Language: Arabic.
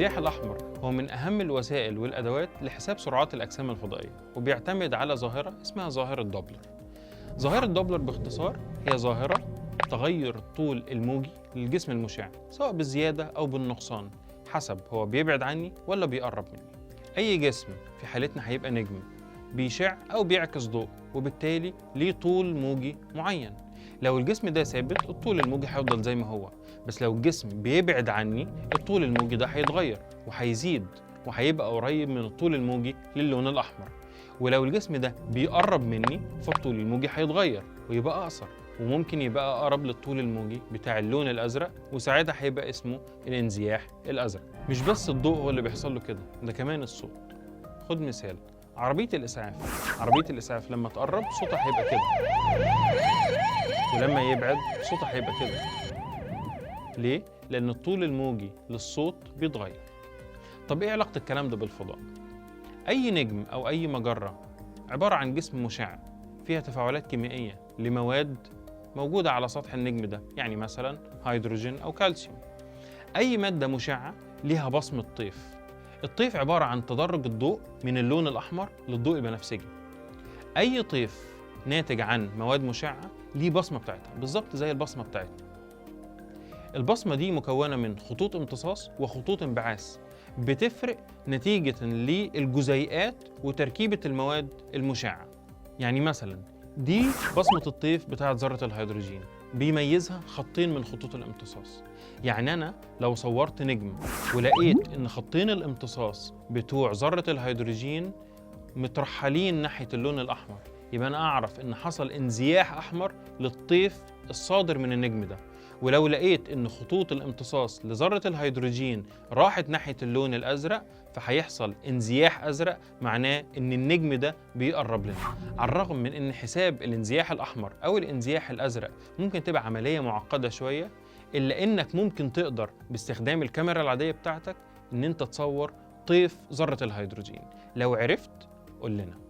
الانزياح الأحمر هو من أهم الوسائل والأدوات لحساب سرعات الأجسام الفضائية، وبيعتمد على ظاهرة اسمها ظاهرة دوبلر. ظاهرة دوبلر باختصار هي ظاهرة تغير الطول الموجي للجسم المشع، سواء بالزيادة أو بالنقصان حسب هو بيبعد عني ولا بيقرب مني. أي جسم في حالتنا هيبقى نجم بيشع أو بيعكس ضوء، وبالتالي ليه طول موجي معين. لو الجسم ده ثابت الطول الموجي هيفضل زي ما هو، بس لو الجسم بيبعد عني الطول الموجي ده هيتغير وهيزيد وهيبقى قريب من الطول الموجي للون الأحمر. ولو الجسم ده بيقرب مني فالطول الموجي هيتغير ويبقى أقصر، وممكن يبقى أقرب للطول الموجي بتاع اللون الأزرق، وساعتها هيبقى اسمه الانزياح الأزرق. مش بس الضوء هو اللي بيحصل له كده، ده كمان الصوت. خد مثال عربية الإسعاف لما تقرب صوتها هيبقى كده، ولما يبعد صوتها هيبقى كده. ليه؟ لأن الطول الموجي للصوت بيتغير. طب إيه علاقة الكلام ده بالفضاء؟ أي نجم أو أي مجرة عبارة عن جسم مشع فيها تفاعلات كيميائية لمواد موجودة على سطح النجم ده، يعني مثلا هيدروجين أو كالسيوم. أي مادة مشعة ليها بصمة طيف. الطيف عبارة عن تدرج الضوء من اللون الأحمر للضوء البنفسجي. أي طيف ناتج عن مواد مشعة ليه بصمة بتاعتها، بالظبط زي البصمة بتاعتنا. البصمة دي مكونة من خطوط امتصاص وخطوط انبعاث، بتفرق نتيجة للجزيئات وتركيبة المواد المشعة. يعني مثلا دي بصمة الطيف بتاعت ذرة الهيدروجين، بيميزها خطين من خطوط الامتصاص. يعني أنا لو صورت نجم ولقيت إن خطين الامتصاص بتوع ذرة الهيدروجين مترحلين ناحية اللون الأحمر، يبقى أنا أعرف إن حصل انزياح أحمر للطيف الصادر من النجم ده. ولو لقيت إن خطوط الامتصاص لذرة الهيدروجين راحت ناحية اللون الأزرق، فهيحصل انزياح أزرق، معناه إن النجم ده بيقرب لنا. على الرغم من إن حساب الانزياح الأحمر أو الانزياح الأزرق ممكن تبقى عملية معقدة شوية، إلا إنك ممكن تقدر باستخدام الكاميرا العادية بتاعتك إن أنت تصور طيف ذرة الهيدروجين. لو عرفت قول لنا.